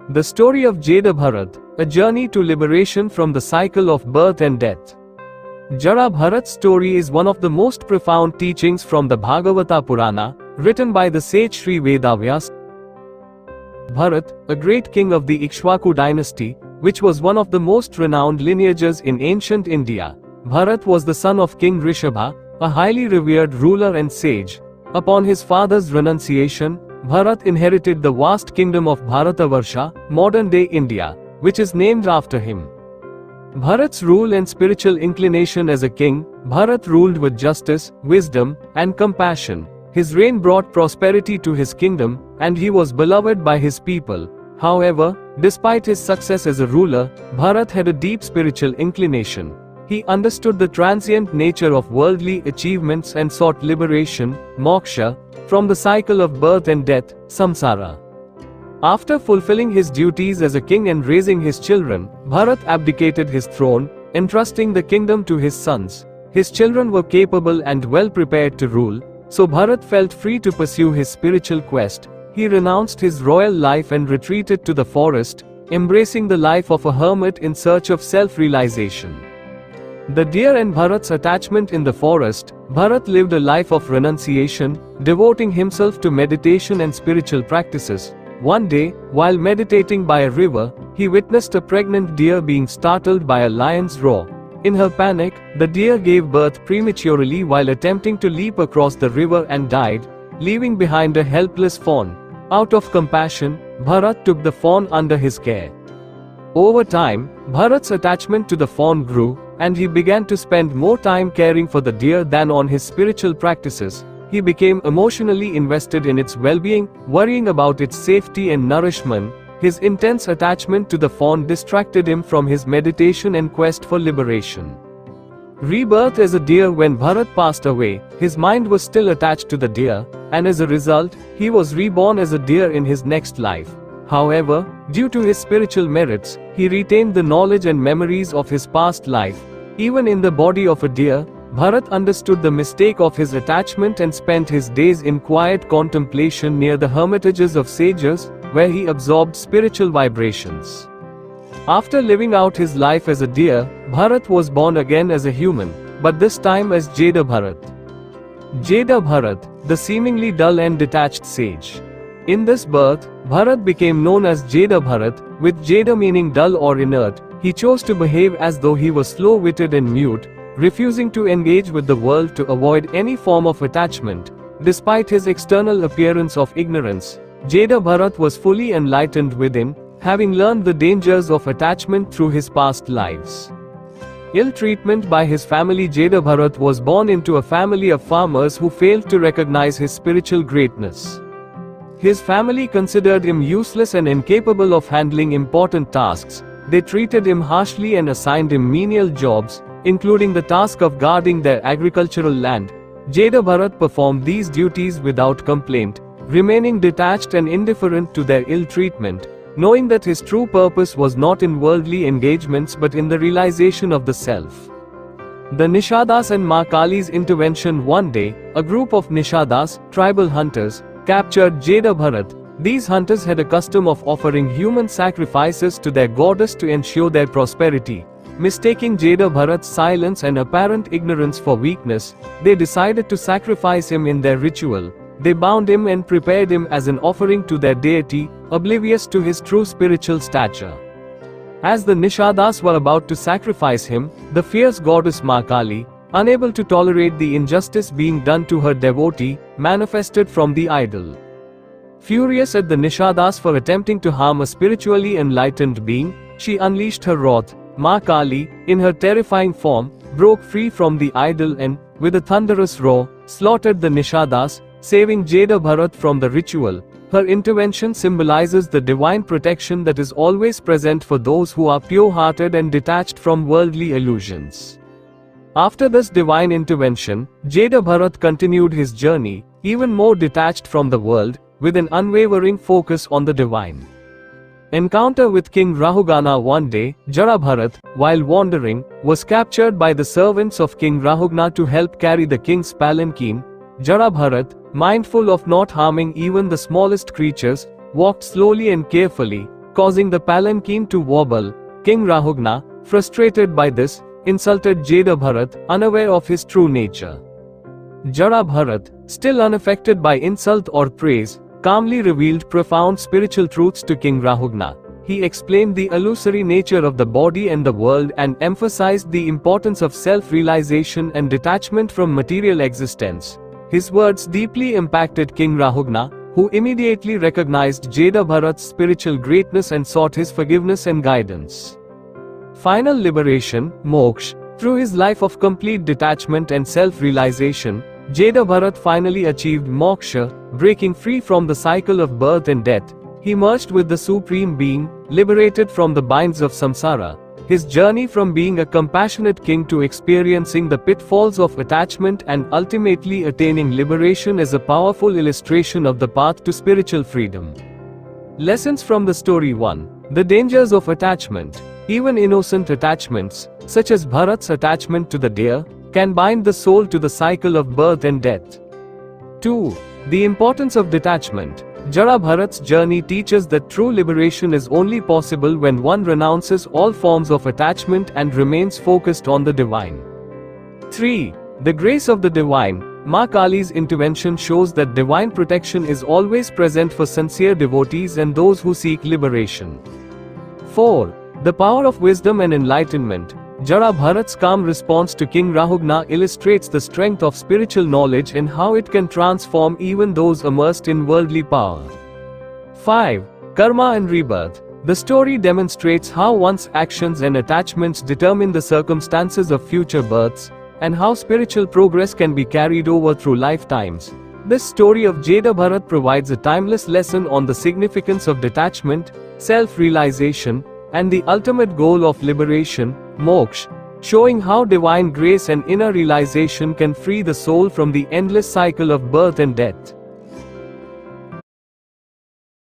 The story of Jada Bharata, a journey to liberation from the cycle of birth and death. Jada Bharata's story is one of the most profound teachings from the Bhagavata Purana, written by the sage Sri Vedavyas. Bharat, a great king of the Ikshvaku dynasty, which was one of the most renowned lineages in ancient India. Bharat was the son of King Rishabha, a highly revered ruler and sage. Upon his father's renunciation, Bharat inherited the vast kingdom of Bharatavarsha, modern-day India, which is named after him. Bharat's rule and spiritual inclination as a king, Bharat ruled with justice, wisdom, and compassion. His reign brought prosperity to his kingdom, and he was beloved by his people. However, despite his success as a ruler, Bharat had a deep spiritual inclination. He understood the transient nature of worldly achievements and sought liberation, Moksha, from the cycle of birth and death, samsara. After fulfilling his duties as a king and raising his children, Bharat abdicated his throne, entrusting the kingdom to his sons. His children were capable and well prepared to rule, so Bharat felt free to pursue his spiritual quest. He renounced his royal life and retreated to the forest, embracing the life of a hermit in search of self-realization. The deer and Bharat's attachment in the forest, Bharat lived a life of renunciation, devoting himself to meditation and spiritual practices. One day, while meditating by a river, he witnessed a pregnant deer being startled by a lion's roar. In her panic, the deer gave birth prematurely while attempting to leap across the river and died, leaving behind a helpless fawn. Out of compassion, Bharat took the fawn under his care. Over time, Bharat's attachment to the fawn grew, and he began to spend more time caring for the deer than on his spiritual practices. He became emotionally invested in its well-being, worrying about its safety and nourishment. His intense attachment to the fawn distracted him from his meditation and quest for liberation. Rebirth as a deer. When Bharat passed away, his mind was still attached to the deer, and as a result, he was reborn as a deer in his next life. However, due to his spiritual merits, he retained the knowledge and memories of his past life. Even in the body of a deer, Bharat understood the mistake of his attachment and spent his days in quiet contemplation near the hermitages of sages, where he absorbed spiritual vibrations. After living out his life as a deer, Bharat was born again as a human, but this time as Jada Bharata. Jada Bharata, the seemingly dull and detached sage. In this birth, Bharat became known as Jada Bharata, with Jada meaning dull or inert. He chose to behave as though he was slow-witted and mute, refusing to engage with the world to avoid any form of attachment. Despite his external appearance of ignorance, Jada Bharata was fully enlightened within, having learned the dangers of attachment through his past lives. Ill treatment by his family. Jada Bharata was born into a family of farmers who failed to recognize his spiritual greatness. His family considered him useless and incapable of handling important tasks. They treated him harshly and assigned him menial jobs, including the task of guarding their agricultural land. Jada Bharata performed these duties without complaint, remaining detached and indifferent to their ill treatment, knowing that his true purpose was not in worldly engagements but in the realization of the self. The Nishadas and Maa Kali's intervention. One day, a group of Nishadas, tribal hunters, captured Jada Bharata. These hunters had a custom of offering human sacrifices to their goddess to ensure their prosperity. Mistaking Jada Bharata's silence and apparent ignorance for weakness, they decided to sacrifice him in their ritual. They bound him and prepared him as an offering to their deity, oblivious to his true spiritual stature. As the Nishadas were about to sacrifice him, the fierce goddess Maa Kali, unable to tolerate the injustice being done to her devotee, manifested from the idol. Furious at the Nishadas for attempting to harm a spiritually enlightened being, she unleashed her wrath. Maa Kali, in her terrifying form, broke free from the idol and, with a thunderous roar, slaughtered the Nishadas, saving Jada Bharata from the ritual. Her intervention symbolizes the divine protection that is always present for those who are pure-hearted and detached from worldly illusions. After this divine intervention, Jada Bharata continued his journey, even more detached from the world, with an unwavering focus on the divine. Encounter with King Rahugana. One day, Jada Bharata, while wandering, was captured by the servants of King Rahugana to help carry the king's palanquin. Jada Bharata, mindful of not harming even the smallest creatures, walked slowly and carefully, causing the palanquin to wobble. King Rahugna, frustrated by this, insulted Jada Bharata, unaware of his true nature. Jada Bharata, still unaffected by insult or praise, calmly revealed profound spiritual truths to King Rahugna. He explained the illusory nature of the body and the world and emphasized the importance of self-realization and detachment from material existence. His words deeply impacted King Rahugna, who immediately recognized Jada Bharata's spiritual greatness and sought his forgiveness and guidance. Final liberation, Moksha. Through his life of complete detachment and self-realization, Jada Bharata finally achieved Moksha, breaking free from the cycle of birth and death. He merged with the Supreme Being, liberated from the binds of samsara. His journey from being a compassionate king to experiencing the pitfalls of attachment and ultimately attaining liberation is a powerful illustration of the path to spiritual freedom. Lessons from the story 1. The dangers of attachment. Even innocent attachments, such as Bharat's attachment to the deer, can bind the soul to the cycle of birth and death. 2. The importance of detachment. Jada Bharat's journey teaches that true liberation is only possible when one renounces all forms of attachment and remains focused on the divine. 3. The grace of the divine. Maa Kali's intervention shows that divine protection is always present for sincere devotees and those who seek liberation. 4. The power of wisdom and enlightenment. Jada Bharat's calm response to King Rahugna illustrates the strength of spiritual knowledge and how it can transform even those immersed in worldly power. 5. Karma and rebirth. The story demonstrates how one's actions and attachments determine the circumstances of future births, and how spiritual progress can be carried over through lifetimes. This story of Jada Bharata provides a timeless lesson on the significance of detachment, self-realization, and the ultimate goal of liberation, Moksha, showing how divine grace and inner realization can free the soul from the endless cycle of birth and death.